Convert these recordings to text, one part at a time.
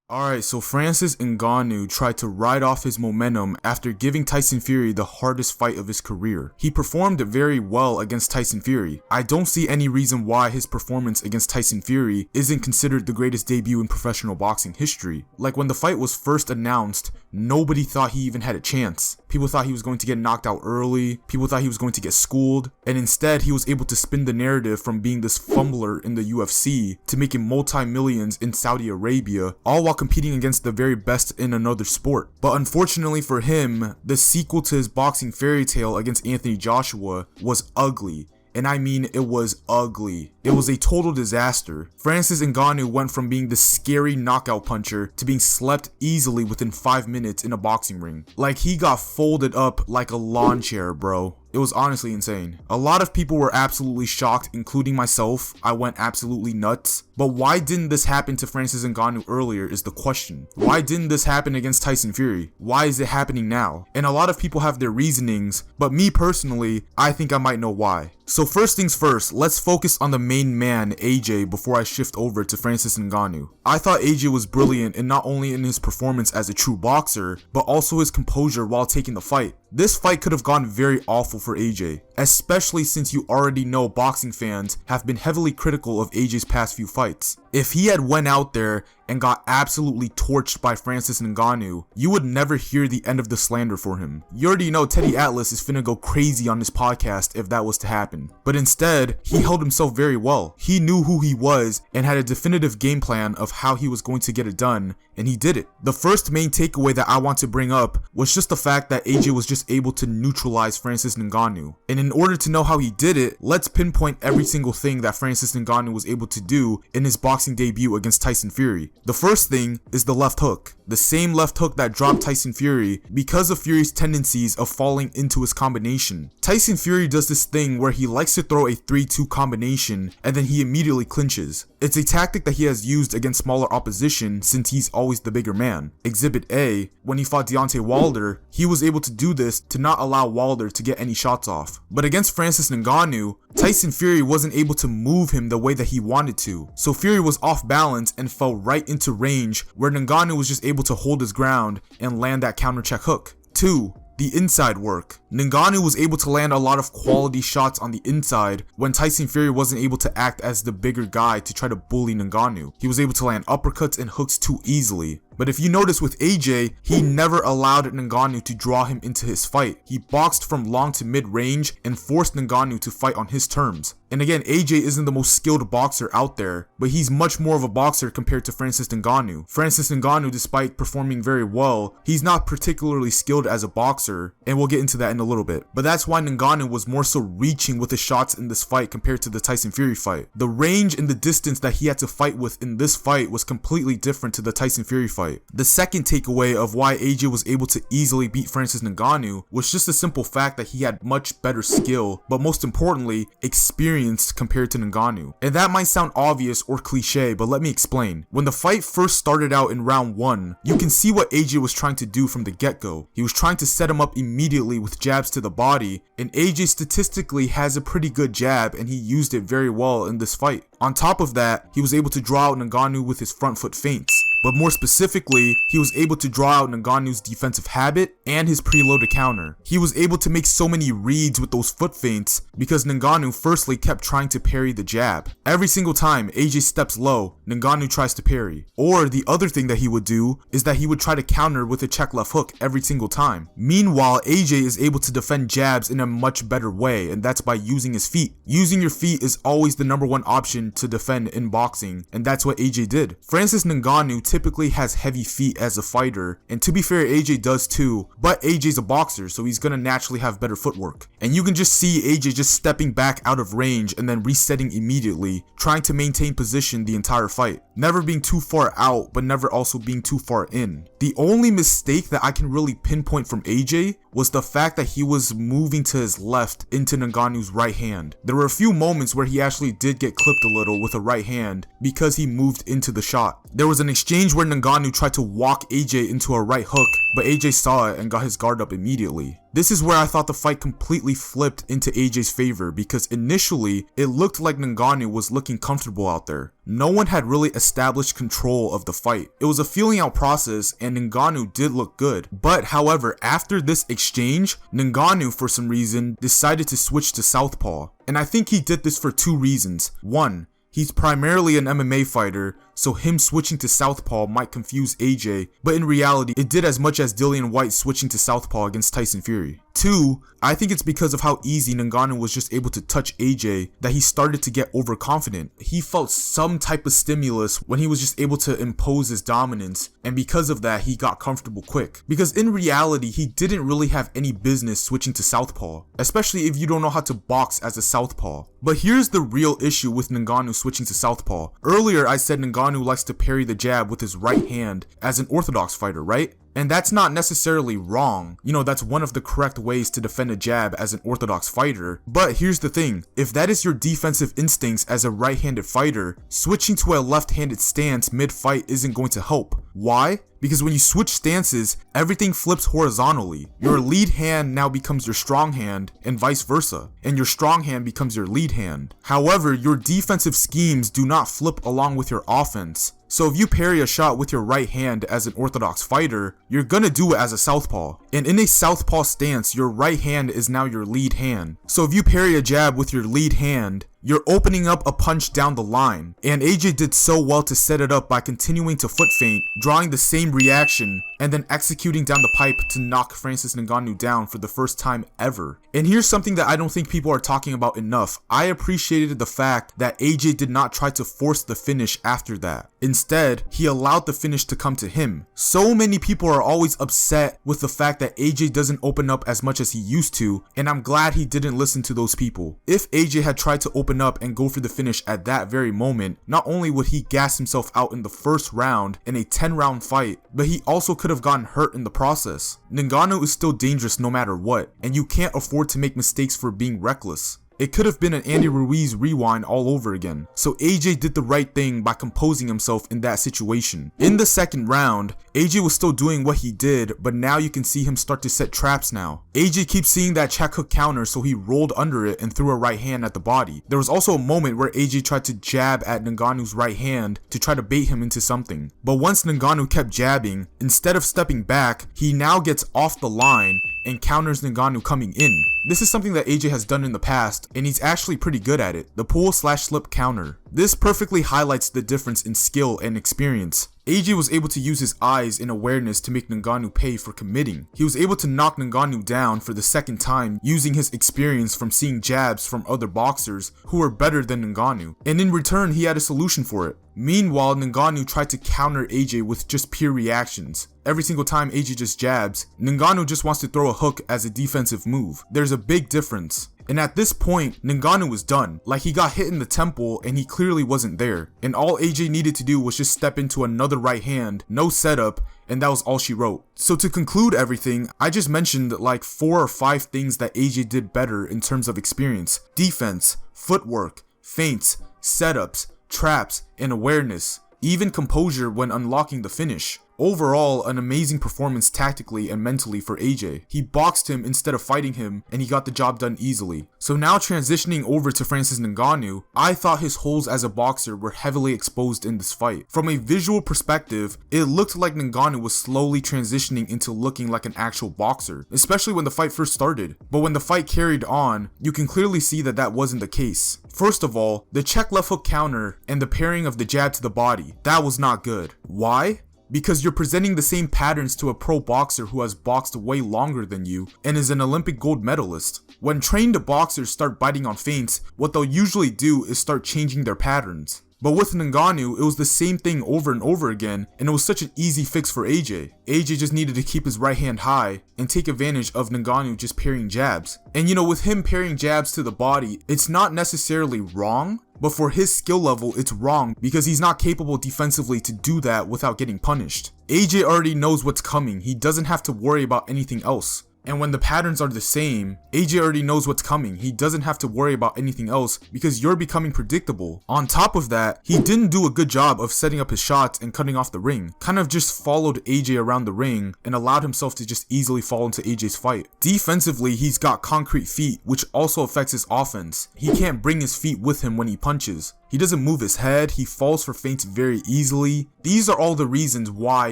Alright, so Francis Ngannou tried to ride off his momentum after giving Tyson Fury the hardest fight of his career. He performed very well against Tyson Fury. I don't see any reason why his performance against Tyson Fury isn't considered the greatest debut in professional boxing history. Like when the fight was first announced, nobody thought he even had a chance. People thought he was going to get knocked out early, people thought he was going to get schooled, and instead he was able to spin the narrative from being this fumbler in the UFC to making multi-millions in Saudi Arabia, all while competing against the very best in another sport. But unfortunately for him, the sequel to his boxing fairy tale against Anthony Joshua was ugly. And I mean, it was ugly. It was a total disaster. Francis Ngannou went from being the scary knockout puncher to being slept easily within 5 minutes in a boxing ring. Like, he got folded up like a lawn chair, bro. It was honestly insane. A lot of people were absolutely shocked, including myself. I went absolutely nuts. But why didn't this happen to Francis Ngannou earlier is the question. Why didn't this happen against Tyson Fury? Why is it happening now? And a lot of people have their reasonings, but me personally, I think I might know why. So first things first, let's focus on the main man, AJ, before I shift over to Francis Ngannou. I thought AJ was brilliant, and not only in his performance as a true boxer, but also his composure while taking the fight. This fight could have gone very awful for AJ, especially since you already know boxing fans have been heavily critical of AJ's past few fights. If he had went out there and got absolutely torched by Francis Ngannou, you would never hear the end of the slander for him. You already know Teddy Atlas is finna go crazy on this podcast if that was to happen. But instead, he held himself very well. He knew who he was and had a definitive game plan of how he was going to get it done, and he did it. The first main takeaway that I want to bring up was just the fact that AJ was just able to neutralize Francis Ngannou. And in order to know how he did it, let's pinpoint every single thing that Francis Ngannou was able to do in his boxing debut against Tyson Fury. The first thing is the left hook. The same left hook that dropped Tyson Fury because of Fury's tendencies of falling into his combination. Tyson Fury does this thing where he likes to throw a 3-2 combination and then he immediately clinches. It's a tactic that he has used against smaller opposition since he's always the bigger man. Exhibit A, when he fought Deontay Wilder, he was able to do this to not allow Wilder to get any shots off. But against Francis Ngannou, Tyson Fury wasn't able to move him the way that he wanted to. So Fury was off balance and fell right into range where Ngannou was just able to hold his ground and land that counter check hook. 2. The inside work. Ngannou was able to land a lot of quality shots on the inside when Tyson Fury wasn't able to act as the bigger guy to try to bully Ngannou. He was able to land uppercuts and hooks too easily. But if you notice with AJ, he never allowed Ngannou to draw him into his fight. He boxed from long to mid-range and forced Ngannou to fight on his terms. And again, AJ isn't the most skilled boxer out there, but he's much more of a boxer compared to Francis Ngannou. Francis Ngannou, despite performing very well, he's not particularly skilled as a boxer, and we'll get into that in a little bit. But that's why Ngannou was more so reaching with his shots in this fight compared to the Tyson Fury fight. The range and the distance that he had to fight with in this fight was completely different to the Tyson Fury fight. The second takeaway of why AJ was able to easily beat Francis Ngannou was just the simple fact that he had much better skill, but most importantly, experience compared to Ngannou. And that might sound obvious or cliche, but let me explain. When the fight first started out in round 1, you can see what AJ was trying to do from the get-go. He was trying to set him up immediately with jabs to the body, and AJ statistically has a pretty good jab and he used it very well in this fight. On top of that, he was able to draw out Ngannou with his front foot feints. But more specifically, he was able to draw out Ngannou's defensive habit and his preloaded counter. He was able to make so many reads with those foot feints because Ngannou firstly kept trying to parry the jab. Every single time AJ steps low, Ngannou tries to parry. Or the other thing that he would do is that he would try to counter with a check left hook every single time. Meanwhile, AJ is able to defend jabs in a much better way, and that's by using his feet. Using your feet is always the #1 option to defend in boxing, and that's what AJ did. Francis Ngannou typically has heavy feet as a fighter, and to be fair, AJ does too, but AJ's a boxer, so he's gonna naturally have better footwork. And you can just see AJ just stepping back out of range and then resetting immediately, trying to maintain position the entire fight. Never being too far out, but never also being too far in. The only mistake that I can really pinpoint from AJ was the fact that he was moving to his left into Ngannou's right hand. There were a few moments where he actually did get clipped a little with a right hand because he moved into the shot. There was an exchange where Ngannou tried to walk AJ into a right hook, but AJ saw it and got his guard up immediately. This is where I thought the fight completely flipped into AJ's favor, because initially it looked like Ngannou was looking comfortable out there. No one had really established control of the fight. It was a feeling out process and Ngannou did look good. But however, after this exchange, Ngannou for some reason decided to switch to southpaw. And I think he did this for two reasons. One, he's primarily an MMA fighter, so him switching to southpaw might confuse AJ, but in reality, it did as much as Dillian Whyte switching to southpaw against Tyson Fury. Two, I think it's because of how easy Ngannou was just able to touch AJ that he started to get overconfident. He felt some type of stimulus when he was just able to impose his dominance, and because of that, he got comfortable quick. Because in reality, he didn't really have any business switching to southpaw, especially if you don't know how to box as a southpaw. But here's the real issue with Ngannou switching to southpaw. Earlier, I said Ngannou likes to parry the jab with his right hand as an orthodox fighter, right? And that's not necessarily wrong. You know, that's one of the correct ways to defend a jab as an orthodox fighter. But here's the thing, if that is your defensive instincts as a right-handed fighter, switching to a left-handed stance mid-fight isn't going to help. Why? Because when you switch stances, everything flips horizontally. Your lead hand now becomes your strong hand and vice versa, and your strong hand becomes your lead hand. However, your defensive schemes do not flip along with your offense. So if you parry a shot with your right hand as an orthodox fighter, you're gonna do it as a southpaw. And in a southpaw stance, your right hand is now your lead hand. So if you parry a jab with your lead hand, you're opening up a punch down the line. And AJ did so well to set it up by continuing to foot feint, drawing the same reaction, and then executing down the pipe to knock Francis Ngannou down for the first time ever. And here's something that I don't think people are talking about enough. I appreciated the fact that AJ did not try to force the finish after that. Instead, he allowed the finish to come to him. So many people are always upset with the fact that AJ doesn't open up as much as he used to, and I'm glad he didn't listen to those people. If AJ had tried to open up and go for the finish at that very moment, not only would he gas himself out in the first round in a 10-round fight, but he also could have gotten hurt in the process. Ngannou is still dangerous no matter what, and you can't afford to make mistakes for being reckless. It could have been an Andy Ruiz rewind all over again. So AJ did the right thing by composing himself in that situation. In the second round, AJ was still doing what he did, but now you can see him start to set traps now. AJ keeps seeing that check hook counter, so he rolled under it and threw a right hand at the body. There was also a moment where AJ tried to jab at Ngannou's right hand to try to bait him into something. But once Ngannou kept jabbing, instead of stepping back, he now gets off the line and counters Ngannou coming in. This is something that AJ has done in the past, and he's actually pretty good at it, the pull/slip counter. This perfectly highlights the difference in skill and experience. AJ was able to use his eyes and awareness to make Ngannou pay for committing. He was able to knock Ngannou down for the second time using his experience from seeing jabs from other boxers who were better than Ngannou, and in return he had a solution for it. Meanwhile, Ngannou tried to counter AJ with just pure reactions. Every single time AJ just jabs, Ngannou just wants to throw a hook as a defensive move. There's a big difference. And at this point, Ngannou was done. Like, he got hit in the temple and he clearly wasn't there. And all AJ needed to do was just step into another right hand, no setup, and that was all she wrote. So to conclude everything, I just mentioned like 4 or 5 things that AJ did better in terms of experience: defense, footwork, feints, setups, traps, and awareness. Even composure when unlocking the finish. Overall, an amazing performance tactically and mentally for AJ. He boxed him instead of fighting him, and he got the job done easily. So now transitioning over to Francis Ngannou, I thought his holes as a boxer were heavily exposed in this fight. From a visual perspective, it looked like Ngannou was slowly transitioning into looking like an actual boxer, especially when the fight first started. But when the fight carried on, you can clearly see that that wasn't the case. First of all, the check left hook counter and the pairing of the jab to the body, that was not good. Why? Because you're presenting the same patterns to a pro boxer who has boxed way longer than you and is an Olympic gold medalist. When trained boxers start biting on feints, what they'll usually do is start changing their patterns. But with Ngannou, it was the same thing over and over again, and it was such an easy fix for AJ. AJ just needed to keep his right hand high and take advantage of Ngannou just parrying jabs. And you know, with him parrying jabs to the body, it's not necessarily wrong, but for his skill level, it's wrong because he's not capable defensively to do that without getting punished. AJ already knows what's coming. He doesn't have to worry about anything else. And when the patterns are the same, AJ already knows what's coming. He doesn't have to worry about anything else because you're becoming predictable. On top of that, he didn't do a good job of setting up his shots and cutting off the ring. Kind of just followed AJ around the ring and allowed himself to just easily fall into AJ's fight. Defensively, he's got concrete feet, which also affects his offense. He can't bring his feet with him when he punches. He doesn't move his head, he falls for feints very easily. These are all the reasons why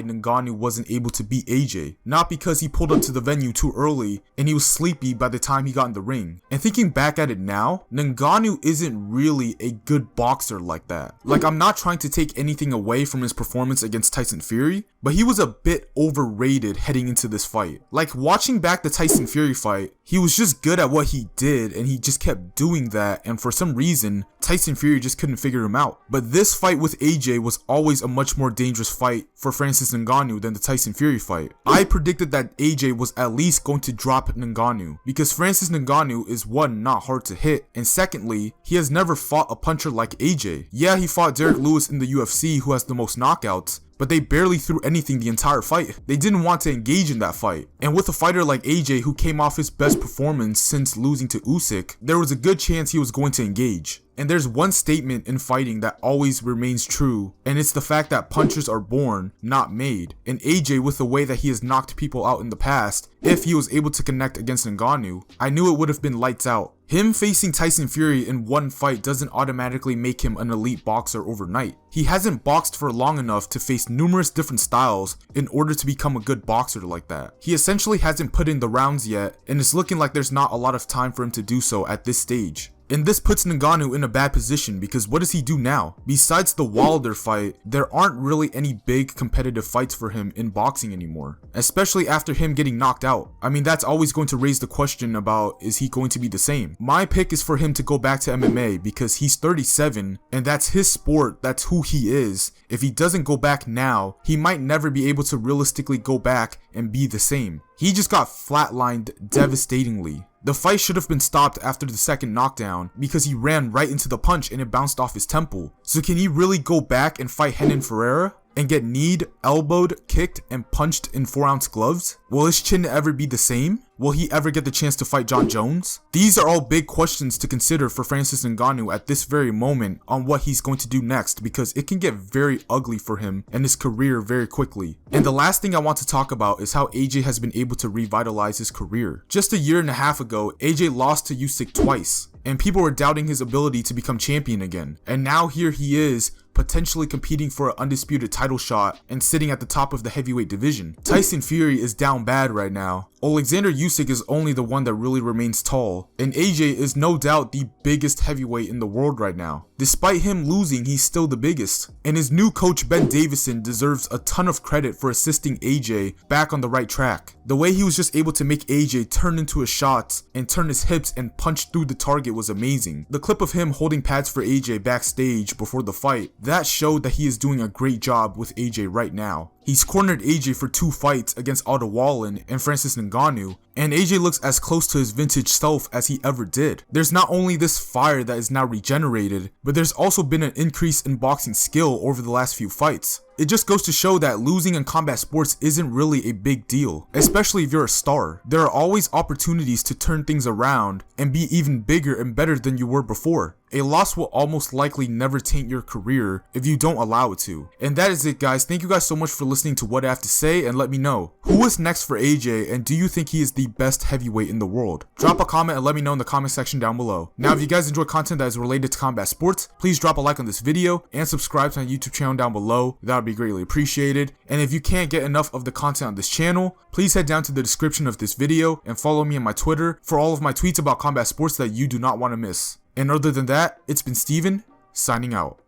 Ngannou wasn't able to beat AJ. Not because he pulled up to the venue too early and he was sleepy by the time he got in the ring. And thinking back at it now, Ngannou isn't really a good boxer like that. Like, I'm not trying to take anything away from his performance against Tyson Fury, but he was a bit overrated heading into this fight. Like, watching back the Tyson Fury fight, he was just good at what he did and he just kept doing that, and for some reason, Tyson Fury just couldn't figure him out. But this fight with AJ was always a much more dangerous fight for Francis Ngannou than the Tyson Fury fight. I predicted that AJ was at least going to drop Ngannou because Francis Ngannou is one, not hard to hit, and secondly, he has never fought a puncher like AJ. Yeah, he fought Derek Lewis in the UFC who has the most knockouts, but they barely threw anything the entire fight. They didn't want to engage in that fight. And with a fighter like AJ who came off his best performance since losing to Usyk, there was a good chance he was going to engage. And there's one statement in fighting that always remains true, and it's the fact that punchers are born, not made. And AJ, with the way that he has knocked people out in the past, if he was able to connect against Ngannou, I knew it would have been lights out. Him facing Tyson Fury in one fight doesn't automatically make him an elite boxer overnight. He hasn't boxed for long enough to face numerous different styles in order to become a good boxer like that. He essentially hasn't put in the rounds yet, and it's looking like there's not a lot of time for him to do so at this stage. And this puts Ngannou in a bad position because what does he do now? Besides the Wilder fight, there aren't really any big competitive fights for him in boxing anymore, especially after him getting knocked out. I mean, that's always going to raise the question about, is he going to be the same? My pick is for him to go back to MMA because he's 37 and that's his sport, that's who he is. If he doesn't go back now, he might never be able to realistically go back and be the same. He just got flatlined devastatingly. The fight should have been stopped after the second knockdown because he ran right into the punch and it bounced off his temple. So can he really go back and fight Renan Ferreira and get kneed, elbowed, kicked, and punched in 4-ounce gloves? Will his chin ever be the same? Will he ever get the chance to fight John Jones? These are all big questions to consider for Francis Ngannou at this very moment on what he's going to do next, because it can get very ugly for him and his career very quickly. And the last thing I want to talk about is how AJ has been able to revitalize his career. Just a year and a half ago, AJ lost to Usyk twice, and people were doubting his ability to become champion again. And now here he is, potentially competing for an undisputed title shot and sitting at the top of the heavyweight division. Tyson Fury is down bad right now. Oleksandr Usyk is only the one that really remains tall, and AJ is no doubt the biggest heavyweight in the world right now. Despite him losing, he's still the biggest, and his new coach Ben Davison deserves a ton of credit for assisting AJ back on the right track. The way he was just able to make AJ turn into his shots and turn his hips and punch through the target was amazing. The clip of him holding pads for AJ backstage before the fight, that showed that he is doing a great job with AJ right now. He's cornered AJ for 2 fights against Otto Wallin and Francis Ngannou, and AJ looks as close to his vintage self as he ever did. There's not only this fire that is now regenerated, but there's also been an increase in boxing skill over the last few fights. It just goes to show that losing in combat sports isn't really a big deal, especially if you're a star. There are always opportunities to turn things around and be even bigger and better than you were before. A loss will almost likely never taint your career if you don't allow it to. And that is it, guys. Thank you guys so much for listening to what I have to say, and let me know, who is next for AJ, and do you think he is the best heavyweight in the world? Drop a comment and let me know in the comment section down below. Now, if you guys enjoy content that is related to combat sports, please drop a like on this video and subscribe to my YouTube channel down below. That would be greatly appreciated. And if you can't get enough of the content on this channel, please head down to the description of this video and follow me on my Twitter for all of my tweets about combat sports that you do not want to miss. And other than that, it's been Steven, signing out.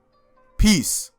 Peace.